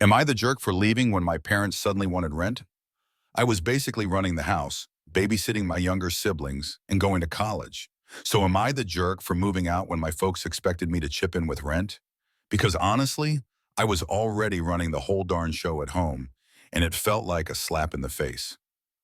Am I the jerk for leaving when my parents suddenly wanted rent? I was basically running the house, babysitting my younger siblings, and going to college. So am I the jerk for moving out when my folks expected me to chip in with rent? Because honestly, I was already running the whole darn show at home, and it felt like a slap in the face.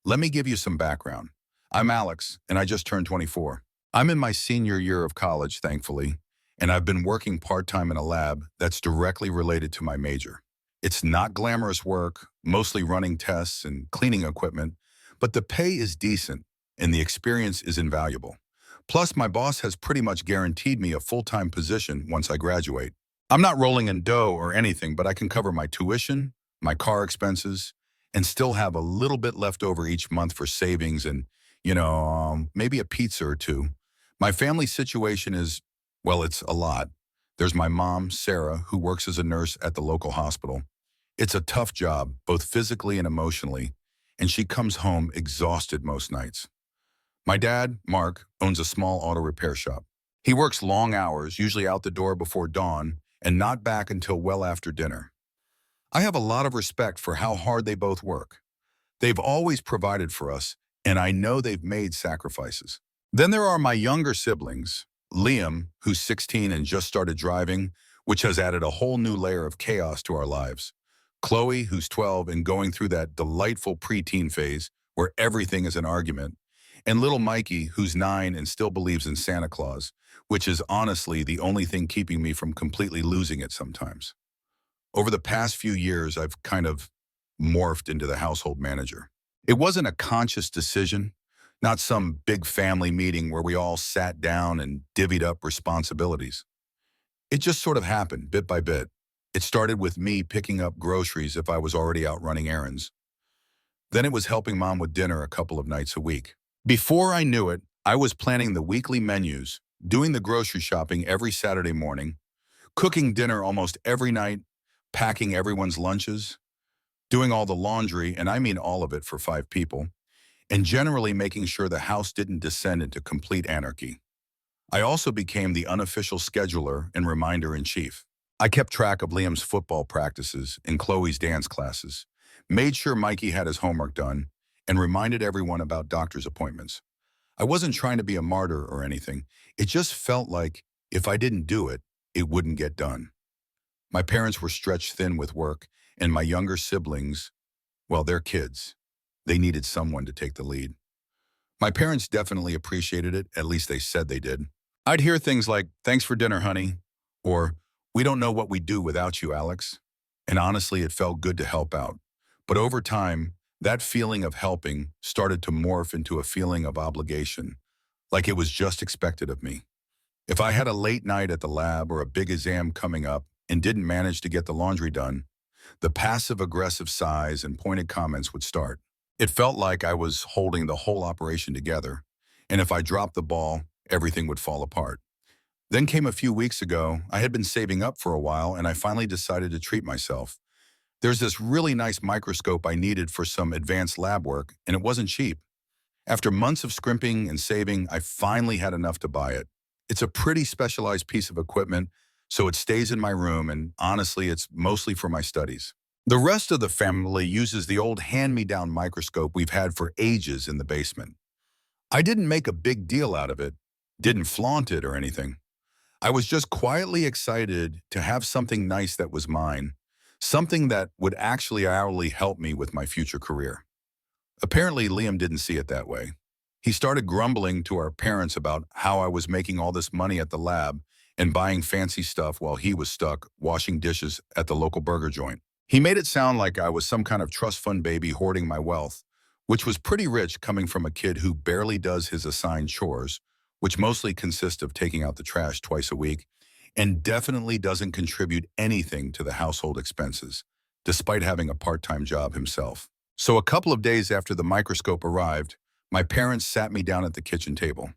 Let me give you some background. I'm Alex, and I just turned 24. I'm in my senior year of college, thankfully, and I've been working part-time in a lab that's directly related to my major. It's not glamorous work, mostly running tests and cleaning equipment, but the pay is decent and the experience is invaluable. Plus, my boss has pretty much guaranteed me a full-time position once I graduate. I'm not rolling in dough or anything, but I can cover my tuition, my car expenses, and still have a little bit left over each month for savings and, maybe a pizza or two. My family situation is, well, it's a lot. There's my mom, Sarah, who works as a nurse at the local hospital. It's a tough job, both physically and emotionally, and she comes home exhausted most nights. My dad, Mark, owns a small auto repair shop. He works long hours, usually out the door before dawn, and not back until well after dinner. I have a lot of respect for how hard they both work. They've always provided for us, and I know they've made sacrifices. Then there are my younger siblings, Liam, who's 16 and just started driving, which has added a whole new layer of chaos to our lives. Chloe, who's 12 and going through that delightful preteen phase where everything is an argument, and little Mikey, who's 9 and still believes in Santa Claus, which is honestly the only thing keeping me from completely losing it sometimes. Over the past few years, I've kind of morphed into the household manager. It wasn't a conscious decision, not some big family meeting where we all sat down and divvied up responsibilities. It just sort of happened, bit by bit. It started with me picking up groceries if I was already out running errands. Then it was helping mom with dinner a couple of nights a week. Before I knew it, I was planning the weekly menus, doing the grocery shopping every Saturday morning, cooking dinner almost every night, packing everyone's lunches, doing all the laundry, and I mean all of it for 5 people, and generally making sure the house didn't descend into complete anarchy. I also became the unofficial scheduler and reminder-in-chief. I kept track of Liam's football practices and Chloe's dance classes, made sure Mikey had his homework done, and reminded everyone about doctor's appointments. I wasn't trying to be a martyr or anything. It just felt like if I didn't do it, it wouldn't get done. My parents were stretched thin with work, and my younger siblings, well, they're kids. They needed someone to take the lead. My parents definitely appreciated it, at least they said they did. I'd hear things like, "Thanks for dinner, honey," or "We don't know what we'd do without you, Alex." And honestly, it felt good to help out. But over time, that feeling of helping started to morph into a feeling of obligation, like it was just expected of me. If I had a late night at the lab or a big exam coming up and didn't manage to get the laundry done, the passive-aggressive sighs and pointed comments would start. It felt like I was holding the whole operation together, and if I dropped the ball, everything would fall apart. Then came a few weeks ago. I had been saving up for a while, and I finally decided to treat myself. There's this really nice microscope I needed for some advanced lab work, and it wasn't cheap. After months of scrimping and saving, I finally had enough to buy it. It's a pretty specialized piece of equipment, so it stays in my room, and honestly, it's mostly for my studies. The rest of the family uses the old hand-me-down microscope we've had for ages in the basement. I didn't make a big deal out of it, didn't flaunt it or anything. I was just quietly excited to have something nice that was mine, something that would actually hourly help me with my future career. Apparently, Liam didn't see it that way. He started grumbling to our parents about how I was making all this money at the lab and buying fancy stuff while he was stuck washing dishes at the local burger joint. He made it sound like I was some kind of trust fund baby hoarding my wealth, which was pretty rich coming from a kid who barely does his assigned chores, which mostly consist of taking out the trash twice a week, and definitely doesn't contribute anything to the household expenses, despite having a part-time job himself. So a couple of days after the microscope arrived, my parents sat me down at the kitchen table.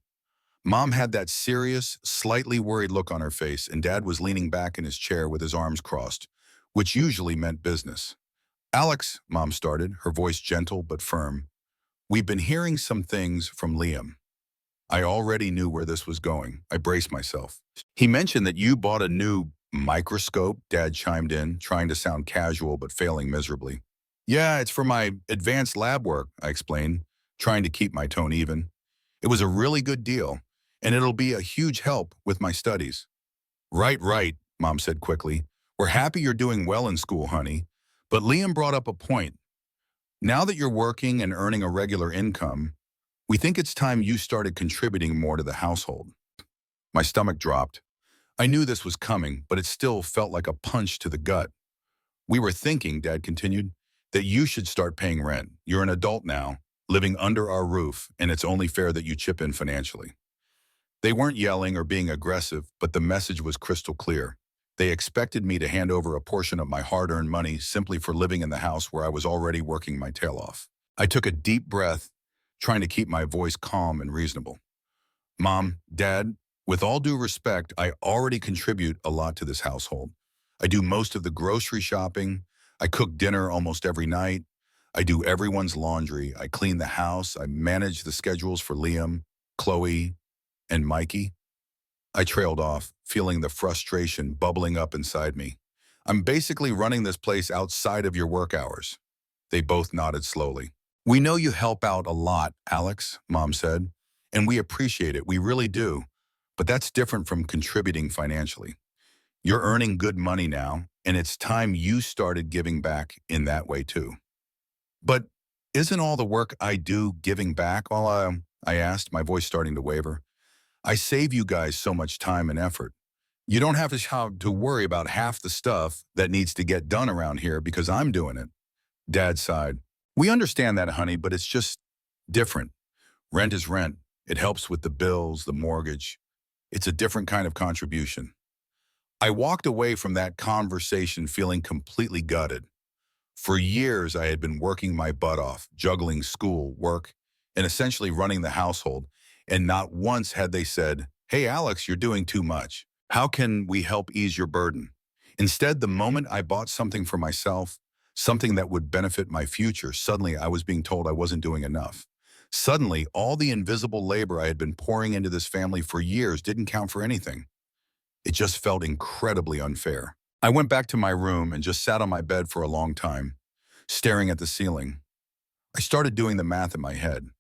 Mom had that serious, slightly worried look on her face, and Dad was leaning back in his chair with his arms crossed, which usually meant business. "Alex," Mom started, her voice gentle but firm, "we've been hearing some things from Liam." I already knew where this was going. I braced myself. "He mentioned that you bought a new Microscope? Dad chimed in, trying to sound casual but failing miserably. Yeah, it's for my advanced lab work, I explained, trying to keep my tone even. It was a really good deal, and it'll be a huge help with my studies. Right, right, Mom said quickly. We're happy you're doing well in school, honey. But Liam brought up a point. Now that you're working and earning a regular income, we think it's time you started contributing more to the household. My stomach dropped. I knew this was coming, but it still felt like a punch to the gut. We were thinking, Dad continued, that you should start paying rent. You're an adult now, living under our roof, and it's only fair that you chip in financially. They weren't yelling or being aggressive, but the message was crystal clear. They expected me to hand over a portion of my hard-earned money simply for living in the house where I was already working my tail off. I took a deep breath, trying to keep my voice calm and reasonable. Mom, Dad, with all due respect, I already contribute a lot to this household. I do most of the grocery shopping. I cook dinner almost every night. I do everyone's laundry. I clean the house. I manage the schedules for Liam, Chloe, and Mikey. I trailed off, feeling the frustration bubbling up inside me. I'm basically running this place outside of your work hours. They both nodded slowly. We know you help out a lot, Alex, Mom said, and we appreciate it. We really do. But that's different from contributing financially. You're earning good money now, and it's time you started giving back in that way too. But isn't all the work I do giving back? I asked, my voice starting to waver. I save you guys so much time and effort. You don't have to worry about half the stuff that needs to get done around here because I'm doing it. Dad sighed. We understand that, honey, but it's just different. Rent is rent. It helps with the bills, the mortgage. It's a different kind of contribution. I walked away from that conversation feeling completely gutted. For years, I had been working my butt off, juggling school, work, and essentially running the household, and not once had they said, "Hey, Alex, you're doing too much. How can we help ease your burden?" Instead, the moment I bought something for myself, something that would benefit my future, suddenly I was being told I wasn't doing enough. Suddenly, all the invisible labor I had been pouring into this family for years didn't count for anything. It just felt incredibly unfair. I went back to my room and just sat on my bed for a long time, staring at the ceiling. I started doing the math in my head.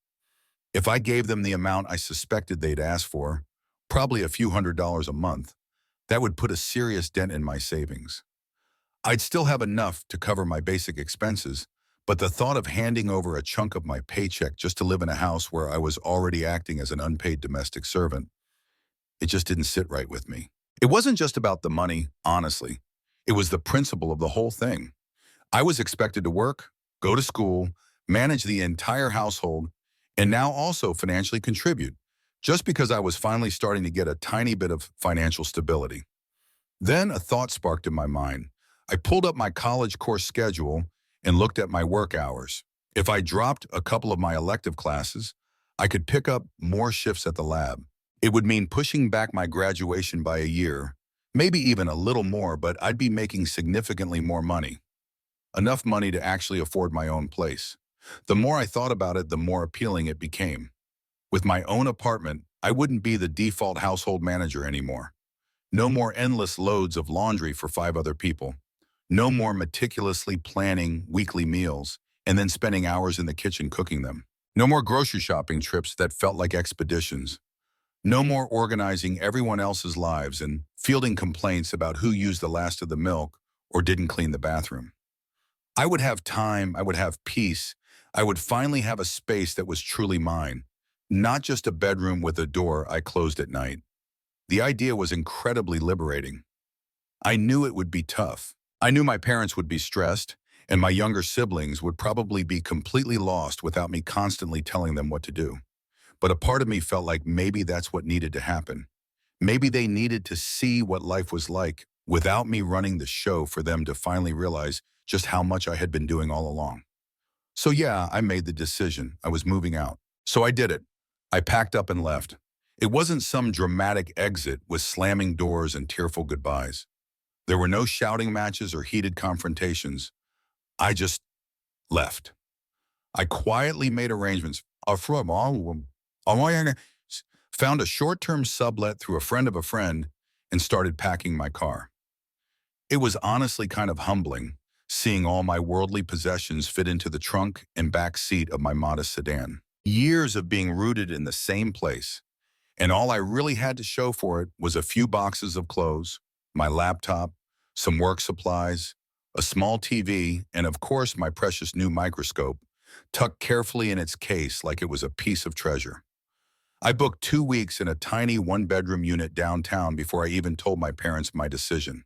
If I gave them the amount I suspected they'd ask for, probably a few $100s a month, that would put a serious dent in my savings. I'd still have enough to cover my basic expenses, but the thought of handing over a chunk of my paycheck just to live in a house where I was already acting as an unpaid domestic servant, it just didn't sit right with me. It wasn't just about the money, honestly. It was the principle of the whole thing. I was expected to work, go to school, manage the entire household, and now also financially contribute, just because I was finally starting to get a tiny bit of financial stability. Then a thought sparked in my mind. I pulled up my college course schedule and looked at my work hours. If I dropped a couple of my elective classes, I could pick up more shifts at the lab. It would mean pushing back my graduation by a year, maybe even a little more, but I'd be making significantly more money. Enough money to actually afford my own place. The more I thought about it, the more appealing it became. With my own apartment, I wouldn't be the default household manager anymore. No more endless loads of laundry for 5 other people. No more meticulously planning weekly meals and then spending hours in the kitchen cooking them. No more grocery shopping trips that felt like expeditions. No more organizing everyone else's lives and fielding complaints about who used the last of the milk or didn't clean the bathroom. I would have time, I would have peace, I would finally have a space that was truly mine, not just a bedroom with a door I closed at night. The idea was incredibly liberating. I knew it would be tough. I knew my parents would be stressed, and my younger siblings would probably be completely lost without me constantly telling them what to do. But a part of me felt like maybe that's what needed to happen. Maybe they needed to see what life was like without me running the show for them to finally realize just how much I had been doing all along. So yeah, I made the decision. I was moving out. So I did it. I packed up and left. It wasn't some dramatic exit with slamming doors and tearful goodbyes. There were no shouting matches or heated confrontations. I just left. I quietly made arrangements. Found a short-term sublet through a friend of a friend and started packing my car. It was honestly kind of humbling, seeing all my worldly possessions fit into the trunk and back seat of my modest sedan. Years of being rooted in the same place, and all I really had to show for it was a few boxes of clothes, my laptop, some work supplies, a small TV, and of course my precious new microscope, tucked carefully in its case like it was a piece of treasure. I booked 2 weeks in a tiny one-bedroom unit downtown before I even told my parents my decision.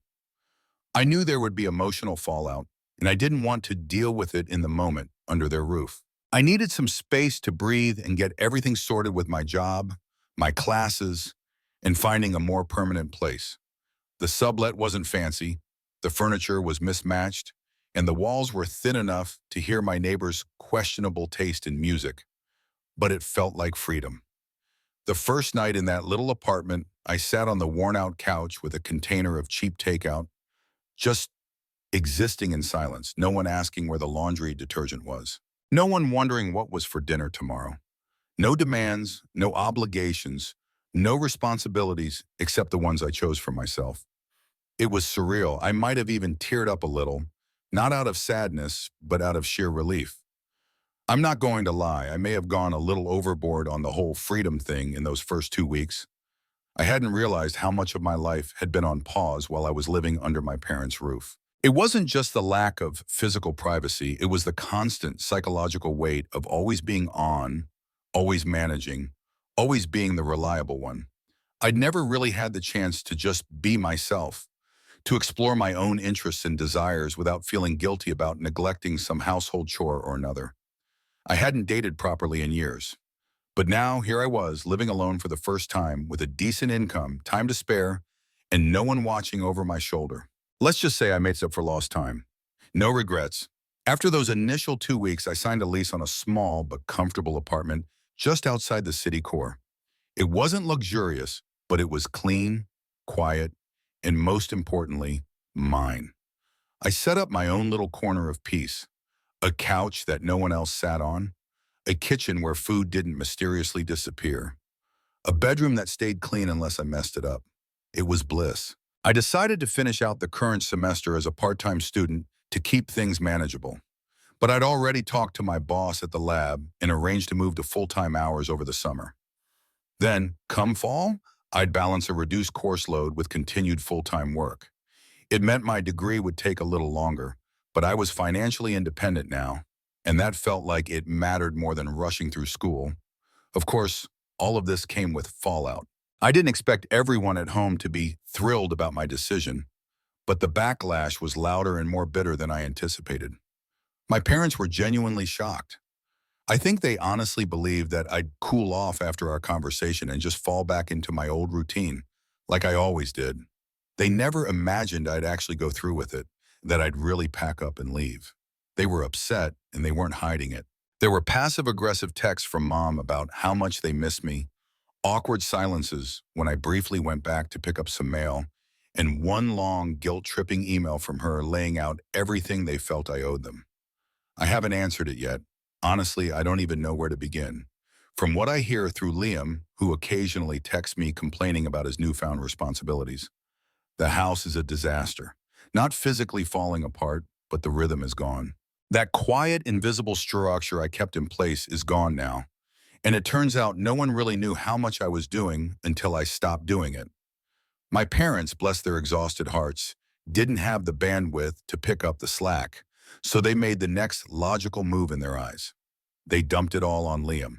I knew there would be emotional fallout, and I didn't want to deal with it in the moment under their roof. I needed some space to breathe and get everything sorted with my job, my classes, and finding a more permanent place. The sublet wasn't fancy, the furniture was mismatched, and the walls were thin enough to hear my neighbor's questionable taste in music, but it felt like freedom. The first night in that little apartment, I sat on the worn-out couch with a container of cheap takeout, just existing in silence, no one asking where the laundry detergent was. No one wondering what was for dinner tomorrow. No demands, no obligations, no responsibilities except the ones I chose for myself. It was surreal. I might have even teared up a little, not out of sadness, but out of sheer relief. I'm not going to lie, I may have gone a little overboard on the whole freedom thing in those first 2 weeks. I hadn't realized how much of my life had been on pause while I was living under my parents' roof. It wasn't just the lack of physical privacy, it was the constant psychological weight of always being on, always managing, always being the reliable one. I'd never really had the chance to just be myself, to explore my own interests and desires without feeling guilty about neglecting some household chore or another. I hadn't dated properly in years. But now, here I was, living alone for the first time, with a decent income, time to spare, and no one watching over my shoulder. Let's just say I made up for lost time. No regrets. After those initial 2 weeks, I signed a lease on a small but comfortable apartment just outside the city core. It wasn't luxurious, but it was clean, quiet, and most importantly, mine. I set up my own little corner of peace, a couch that no one else sat on, a kitchen where food didn't mysteriously disappear, a bedroom that stayed clean unless I messed it up. It was bliss. I decided to finish out the current semester as a part-time student to keep things manageable. But I'd already talked to my boss at the lab and arranged to move to full-time hours over the summer. Then, come fall, I'd balance a reduced course load with continued full-time work. It meant my degree would take a little longer, but I was financially independent now, and that felt like it mattered more than rushing through school. Of course, all of this came with fallout. I didn't expect everyone at home to be thrilled about my decision, but the backlash was louder and more bitter than I anticipated. My parents were genuinely shocked. I think they honestly believed that I'd cool off after our conversation and just fall back into my old routine, like I always did. They never imagined I'd actually go through with it, that I'd really pack up and leave. They were upset, and they weren't hiding it. There were passive-aggressive texts from Mom about how much they miss me, awkward silences when I briefly went back to pick up some mail, and one long, guilt-tripping email from her laying out everything they felt I owed them. I haven't answered it yet. Honestly, I don't even know where to begin. From what I hear through Liam, who occasionally texts me complaining about his newfound responsibilities, the house is a disaster. Not physically falling apart, but the rhythm is gone. That quiet, invisible structure I kept in place is gone now. And it turns out no one really knew how much I was doing until I stopped doing it. My parents, bless their exhausted hearts, didn't have the bandwidth to pick up the slack, so they made the next logical move in their eyes. They dumped it all on Liam.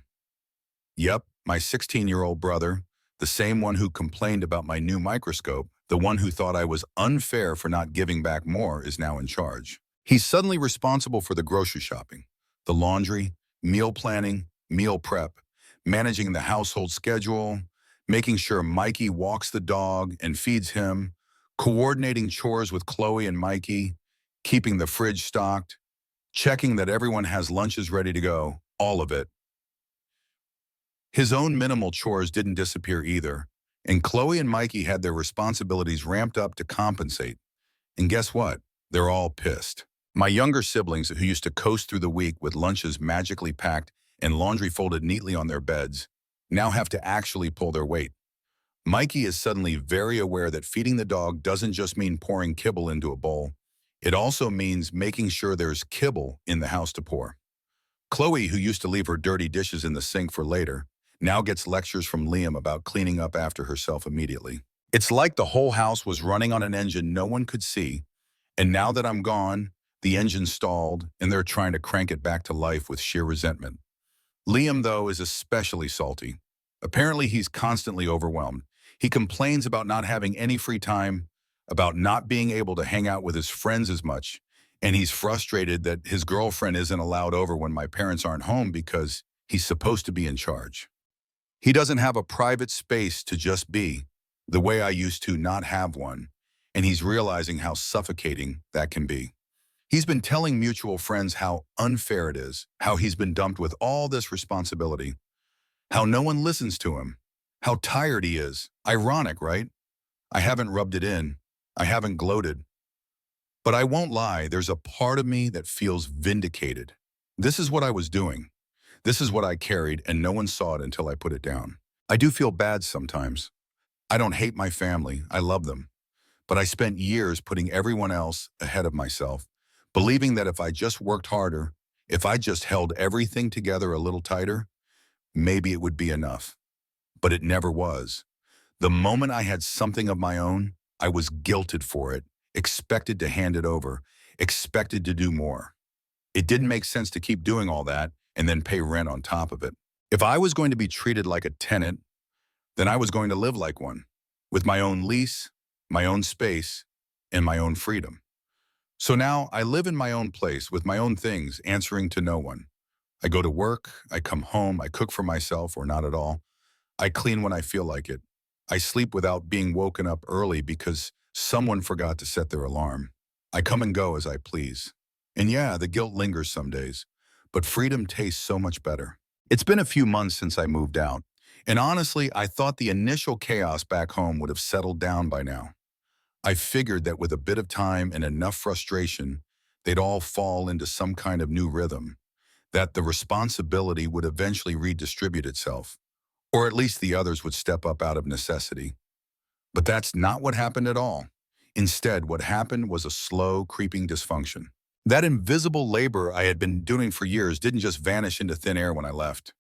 Yep, my 16-year-old brother, the same one who complained about my new microscope, the one who thought I was unfair for not giving back more, is now in charge. He's suddenly responsible for the grocery shopping, the laundry, meal planning, meal prep, managing the household schedule, making sure Mikey walks the dog and feeds him, coordinating chores with Chloe and Mikey, keeping the fridge stocked, checking that everyone has lunches ready to go, all of it. His own minimal chores didn't disappear either, and Chloe and Mikey had their responsibilities ramped up to compensate. And guess what? They're all pissed. My younger siblings, who used to coast through the week with lunches magically packed and laundry folded neatly on their beds, now have to actually pull their weight. Mikey is suddenly very aware that feeding the dog doesn't just mean pouring kibble into a bowl. It also means making sure there's kibble in the house to pour. Chloe, who used to leave her dirty dishes in the sink for later, now gets lectures from Liam about cleaning up after herself immediately. It's like the whole house was running on an engine no one could see, and now that I'm gone, the engine stalled and they're trying to crank it back to life with sheer resentment. Liam, though, is especially salty. Apparently, he's constantly overwhelmed. He complains about not having any free time, about not being able to hang out with his friends as much, and he's frustrated that his girlfriend isn't allowed over when my parents aren't home because he's supposed to be in charge. He doesn't have a private space to just be, the way I used to not have one, and he's realizing how suffocating that can be. He's been telling mutual friends how unfair it is, how he's been dumped with all this responsibility, how no one listens to him, how tired he is. Ironic, right? I haven't rubbed it in. I haven't gloated. But I won't lie, there's a part of me that feels vindicated. This is what I was doing. This is what I carried, and no one saw it until I put it down. I do feel bad sometimes. I don't hate my family. I love them. But I spent years putting everyone else ahead of myself, believing that if I just worked harder, if I just held everything together a little tighter, maybe it would be enough. But it never was. The moment I had something of my own, I was guilted for it, expected to hand it over, expected to do more. It didn't make sense to keep doing all that and then pay rent on top of it. If I was going to be treated like a tenant, then I was going to live like one, with my own lease, my own space, and my own freedom. So now I live in my own place with my own things, answering to no one. I go to work, I come home, I cook for myself or not at all. I clean when I feel like it. I sleep without being woken up early because someone forgot to set their alarm. I come and go as I please. And yeah, the guilt lingers some days, but freedom tastes so much better. It's been a few months since I moved out, and honestly, I thought the initial chaos back home would have settled down by now. I figured that with a bit of time and enough frustration, they'd all fall into some kind of new rhythm, that the responsibility would eventually redistribute itself, or at least the others would step up out of necessity. But that's not what happened at all. Instead, what happened was a slow, creeping dysfunction. That invisible labor I had been doing for years didn't just vanish into thin air when I left.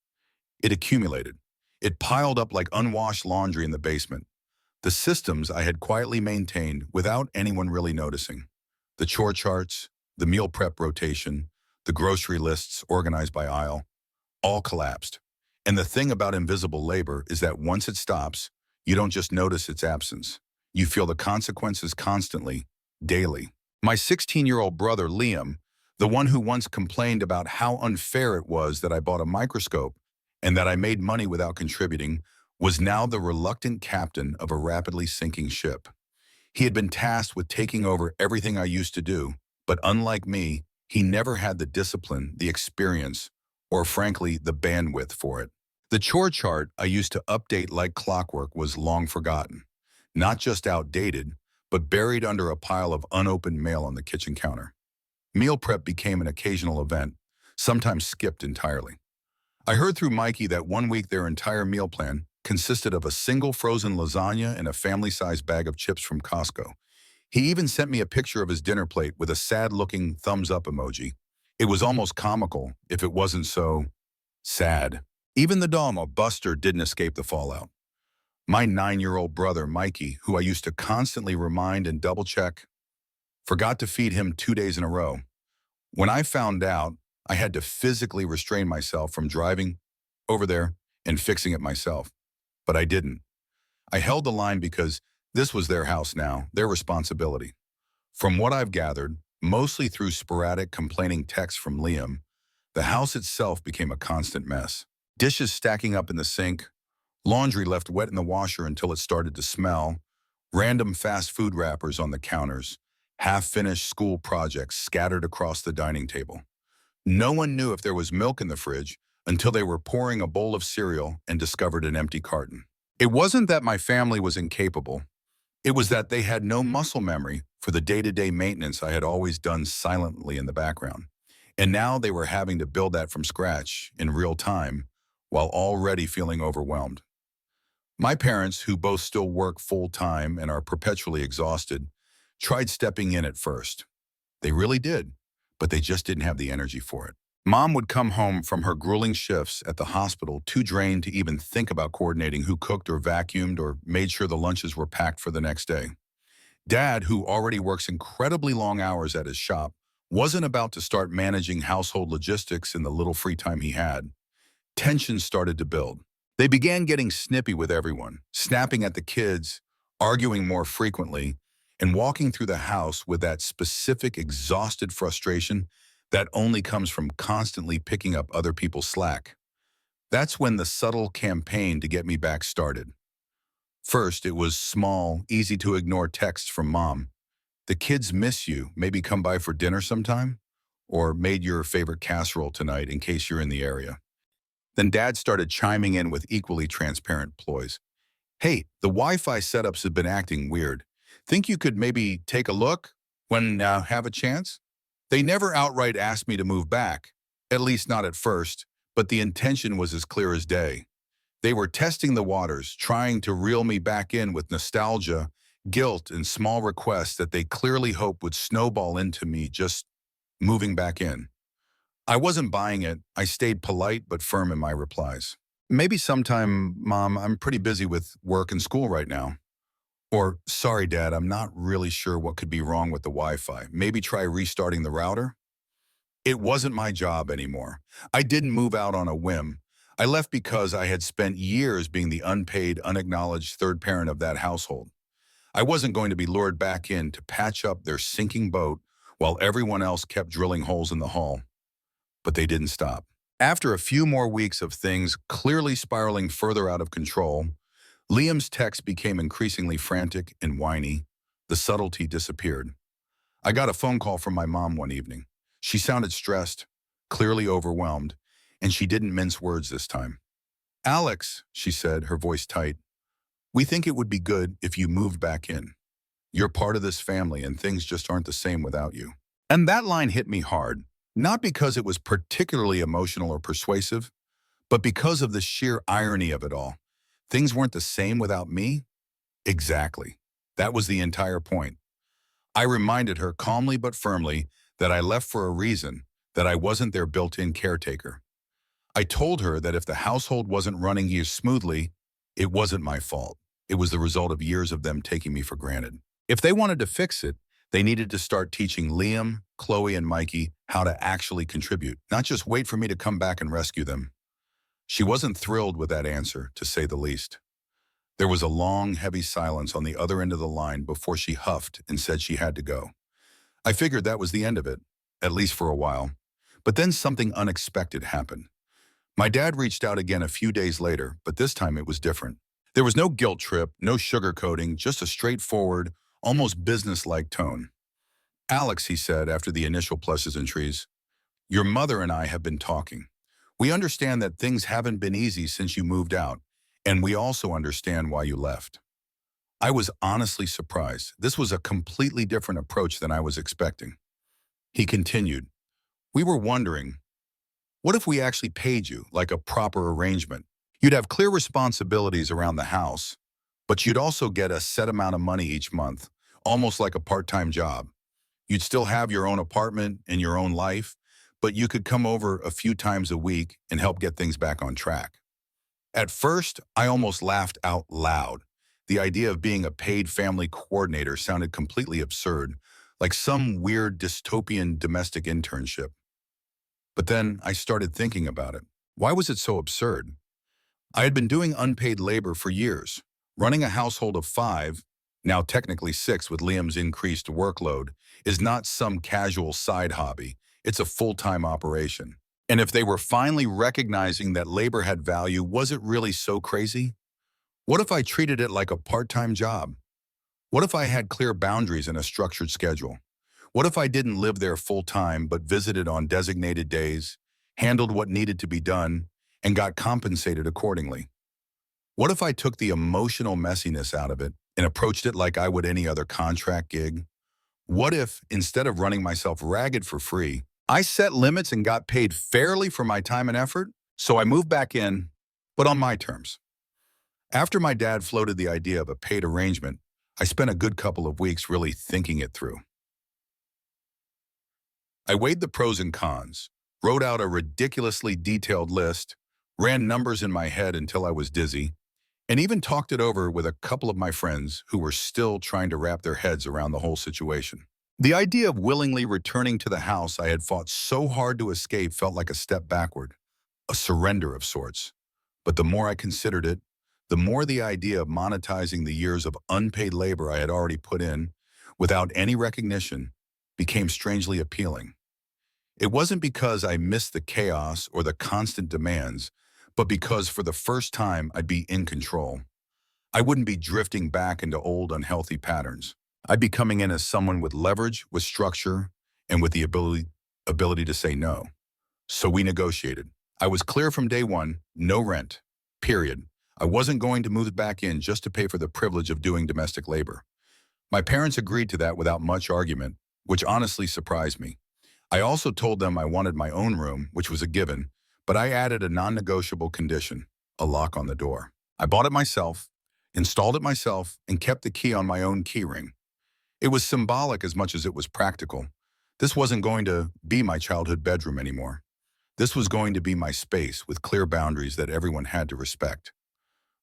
It accumulated. It piled up like unwashed laundry in the basement. The systems I had quietly maintained without anyone really noticing. The chore charts, the meal prep rotation, the grocery lists organized by aisle, all collapsed. And the thing about invisible labor is that once it stops, you don't just notice its absence. You feel the consequences constantly, daily. My 16-year-old brother, Liam, the one who once complained about how unfair it was that I bought a microscope and that I made money without contributing, was now the reluctant captain of a rapidly sinking ship. He had been tasked with taking over everything I used to do, but unlike me, he never had the discipline, the experience, or frankly, the bandwidth for it. The chore chart I used to update like clockwork was long forgotten, not just outdated, but buried under a pile of unopened mail on the kitchen counter. Meal prep became an occasional event, sometimes skipped entirely. I heard through Mikey that one week their entire meal plan consisted of a single frozen lasagna and a family-sized bag of chips from Costco. He even sent me a picture of his dinner plate with a sad-looking thumbs-up emoji. It was almost comical if it wasn't so sad. Even the dog, Buster, didn't escape the fallout. My 9-year-old brother, Mikey, who I used to constantly remind and double-check, forgot to feed him 2 days in a row. When I found out, I had to physically restrain myself from driving over there and fixing it myself. But I didn't. I held the line because this was their house now, their responsibility. From what I've gathered, mostly through sporadic complaining texts from Liam, the house itself became a constant mess. Dishes stacking up in the sink, laundry left wet in the washer until it started to smell, random fast food wrappers on the counters, half-finished school projects scattered across the dining table. No one knew if there was milk in the fridge until they were pouring a bowl of cereal and discovered an empty carton. It wasn't that my family was incapable. It was that they had no muscle memory for the day-to-day maintenance I had always done silently in the background. And now they were having to build that from scratch in real time while already feeling overwhelmed. My parents, who both still work full-time and are perpetually exhausted, tried stepping in at first. They really did, but they just didn't have the energy for it. Mom would come home from her grueling shifts at the hospital too drained to even think about coordinating who cooked or vacuumed or made sure the lunches were packed for the next day. Dad, who already works incredibly long hours at his shop, wasn't about to start managing household logistics in the little free time he had. Tensions started to build. They began getting snippy with everyone, snapping at the kids, arguing more frequently, and walking through the house with that specific exhausted frustration that only comes from constantly picking up other people's slack. That's when the subtle campaign to get me back started. First, it was small, easy to ignore texts from Mom. The kids miss you, maybe come by for dinner sometime, or made your favorite casserole tonight in case you're in the area. Then Dad started chiming in with equally transparent ploys. Hey, the Wi-Fi setups have been acting weird. Think you could maybe take a look when have a chance? They never outright asked me to move back, at least not at first, but the intention was as clear as day. They were testing the waters, trying to reel me back in with nostalgia, guilt, and small requests that they clearly hoped would snowball into me just moving back in. I wasn't buying it. I stayed polite but firm in my replies. Maybe sometime, Mom, I'm pretty busy with work and school right now. Or, sorry, Dad, I'm not really sure what could be wrong with the Wi-Fi. Maybe try restarting the router? It wasn't my job anymore. I didn't move out on a whim. I left because I had spent years being the unpaid, unacknowledged third parent of that household. I wasn't going to be lured back in to patch up their sinking boat while everyone else kept drilling holes in the hull. But they didn't stop. After a few more weeks of things clearly spiraling further out of control, Liam's texts became increasingly frantic and whiny. The subtlety disappeared. I got a phone call from my mom one evening. She sounded stressed, clearly overwhelmed, and she didn't mince words this time. Alex, she said, her voice tight, we think it would be good if you moved back in. You're part of this family and things just aren't the same without you. And that line hit me hard, not because it was particularly emotional or persuasive, but because of the sheer irony of it all. Things weren't the same without me? Exactly. That was the entire point. I reminded her calmly but firmly that I left for a reason, that I wasn't their built-in caretaker. I told her that if the household wasn't running as smoothly, it wasn't my fault. It was the result of years of them taking me for granted. If they wanted to fix it, they needed to start teaching Liam, Chloe, and Mikey how to actually contribute, not just wait for me to come back and rescue them. She wasn't thrilled with that answer, to say the least. There was a long, heavy silence on the other end of the line before she huffed and said she had to go. I figured that was the end of it, at least for a while. But then something unexpected happened. My dad reached out again a few days later, but this time it was different. There was no guilt trip, no sugarcoating, just a straightforward, almost business-like tone. Alex, he said after the initial pleasantries, your mother and I have been talking. We understand that things haven't been easy since you moved out, and we also understand why you left. I was honestly surprised. This was a completely different approach than I was expecting. He continued, we were wondering, what if we actually paid you like a proper arrangement? You'd have clear responsibilities around the house, but you'd also get a set amount of money each month, almost like a part-time job. You'd still have your own apartment and your own life, but you could come over a few times a week and help get things back on track. At first, I almost laughed out loud. The idea of being a paid family coordinator sounded completely absurd, like some weird dystopian domestic internship. But then I started thinking about it. Why was it so absurd? I had been doing unpaid labor for years. Running a household of 5, now technically 6 with Liam's increased workload, is not some casual side hobby. It's a full-time operation. And if they were finally recognizing that labor had value, was it really so crazy? What if I treated it like a part-time job? What if I had clear boundaries and a structured schedule? What if I didn't live there full-time but visited on designated days, handled what needed to be done, and got compensated accordingly? What if I took the emotional messiness out of it and approached it like I would any other contract gig? What if, instead of running myself ragged for free, I set limits and got paid fairly for my time and effort? So I moved back in, but on my terms. After my dad floated the idea of a paid arrangement, I spent a good couple of weeks really thinking it through. I weighed the pros and cons, wrote out a ridiculously detailed list, ran numbers in my head until I was dizzy, and even talked it over with a couple of my friends who were still trying to wrap their heads around the whole situation. The idea of willingly returning to the house I had fought so hard to escape felt like a step backward, a surrender of sorts. But the more I considered it, the more the idea of monetizing the years of unpaid labor I had already put in, without any recognition, became strangely appealing. It wasn't because I missed the chaos or the constant demands, but because for the first time I'd be in control. I wouldn't be drifting back into old unhealthy patterns. I'd be coming in as someone with leverage, with structure, and with the ability to say no. So we negotiated. I was clear from day one, no rent, period. I wasn't going to move back in just to pay for the privilege of doing domestic labor. My parents agreed to that without much argument, which honestly surprised me. I also told them I wanted my own room, which was a given, but I added a non-negotiable condition, a lock on the door. I bought it myself, installed it myself, and kept the key on my own keyring. It was symbolic as much as it was practical. This wasn't going to be my childhood bedroom anymore. This was going to be my space with clear boundaries that everyone had to respect.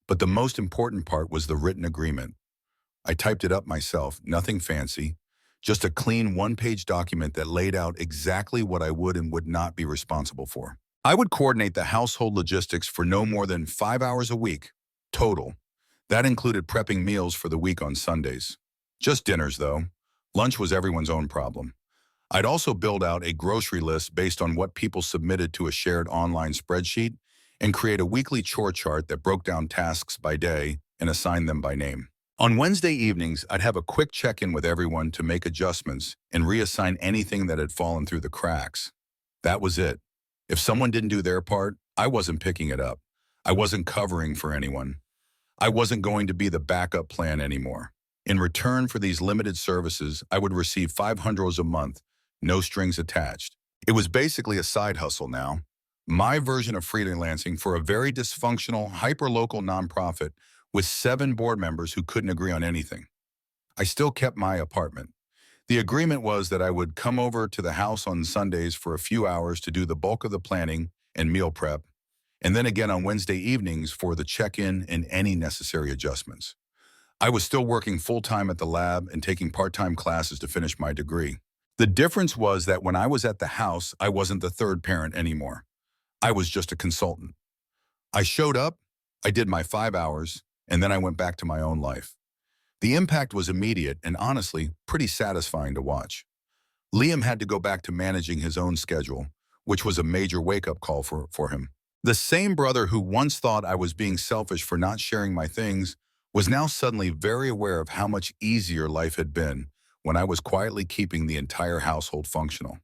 But the most important part was the written agreement. I typed it up myself, nothing fancy, just a clean one-page document that laid out exactly what I would and would not be responsible for. I would coordinate the household logistics for no more than 5 hours a week, total. That included prepping meals for the week on Sundays. Just dinners, though. Lunch was everyone's own problem. I'd also build out a grocery list based on what people submitted to a shared online spreadsheet and create a weekly chore chart that broke down tasks by day and assigned them by name. On Wednesday evenings, I'd have a quick check-in with everyone to make adjustments and reassign anything that had fallen through the cracks. That was it. If someone didn't do their part, I wasn't picking it up. I wasn't covering for anyone. I wasn't going to be the backup plan anymore. In return for these limited services, I would receive $500 a month, no strings attached. It was basically a side hustle now. My version of freelancing for a very dysfunctional, hyper-local nonprofit with 7 board members who couldn't agree on anything. I still kept my apartment. The agreement was that I would come over to the house on Sundays for a few hours to do the bulk of the planning and meal prep, and then again on Wednesday evenings for the check-in and any necessary adjustments. I was still working full-time at the lab and taking part-time classes to finish my degree. The difference was that when I was at the house, I wasn't the third parent anymore. I was just a consultant. I showed up, I did my 5 hours, and then I went back to my own life. The impact was immediate and honestly pretty satisfying to watch. Liam had to go back to managing his own schedule, which was a major wake-up call for him. The same brother who once thought I was being selfish for not sharing my things was now suddenly very aware of how much easier life had been when I was quietly keeping the entire household functional.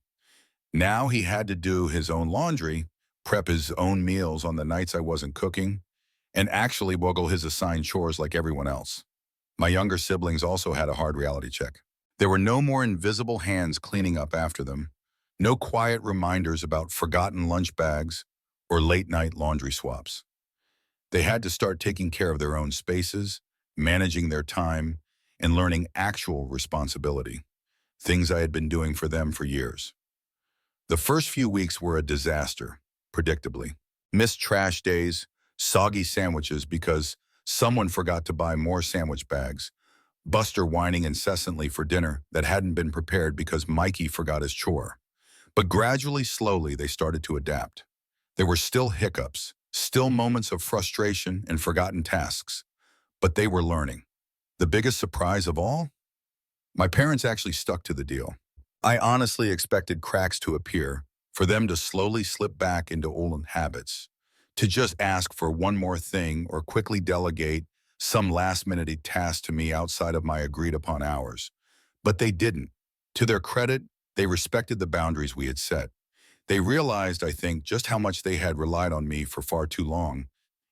Now he had to do his own laundry, prep his own meals on the nights I wasn't cooking, and actually wiggle his assigned chores like everyone else. My younger siblings also had a hard reality check. There were no more invisible hands cleaning up after them, no quiet reminders about forgotten lunch bags or late-night laundry swaps. They had to start taking care of their own spaces, managing their time, and learning actual responsibility, things I had been doing for them for years. The first few weeks were a disaster, predictably. Missed trash days, soggy sandwiches because someone forgot to buy more sandwich bags, Buster whining incessantly for dinner that hadn't been prepared because Mikey forgot his chore. But gradually, slowly, they started to adapt. There were still hiccups, still moments of frustration and forgotten tasks, but they were learning. The biggest surprise of all? My parents actually stuck to the deal. I honestly expected cracks to appear, for them to slowly slip back into old habits, to just ask for one more thing or quickly delegate some last-minute task to me outside of my agreed-upon hours. But they didn't. To their credit, they respected the boundaries we had set. They realized, I think, just how much they had relied on me for far too long,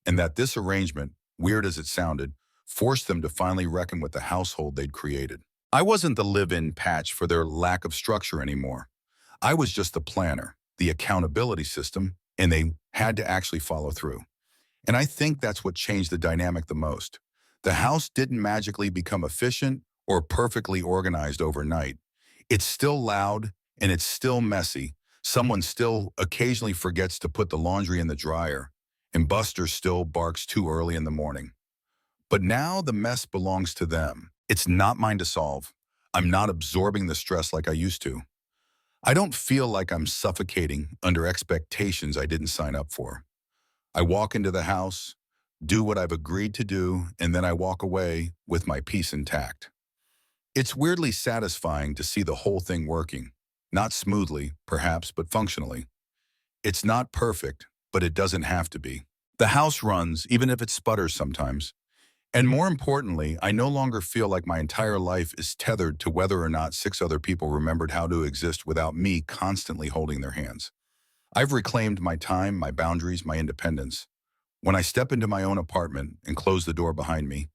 and that this arrangement, weird as it sounded, forced them to finally reckon with the household they'd created. I wasn't the live-in patch for their lack of structure anymore. I was just the planner, the accountability system, and they had to actually follow through. And I think that's what changed the dynamic the most. The house didn't magically become efficient or perfectly organized overnight. It's still loud and it's still messy. Someone still occasionally forgets to put the laundry in the dryer, and Buster still barks too early in the morning. But now the mess belongs to them. It's not mine to solve. I'm not absorbing the stress like I used to. I don't feel like I'm suffocating under expectations I didn't sign up for. I walk into the house, do what I've agreed to do, and then I walk away with my peace intact. It's weirdly satisfying to see the whole thing working. Not smoothly, perhaps, but functionally. It's not perfect, but it doesn't have to be. The house runs, even if it sputters sometimes. And more importantly, I no longer feel like my entire life is tethered to whether or not six other people remembered how to exist without me constantly holding their hands. I've reclaimed my time, my boundaries, my independence. When I step into my own apartment and close the door behind me,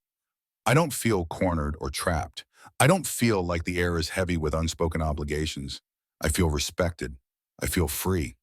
I don't feel cornered or trapped. I don't feel like the air is heavy with unspoken obligations. I feel respected. I feel free.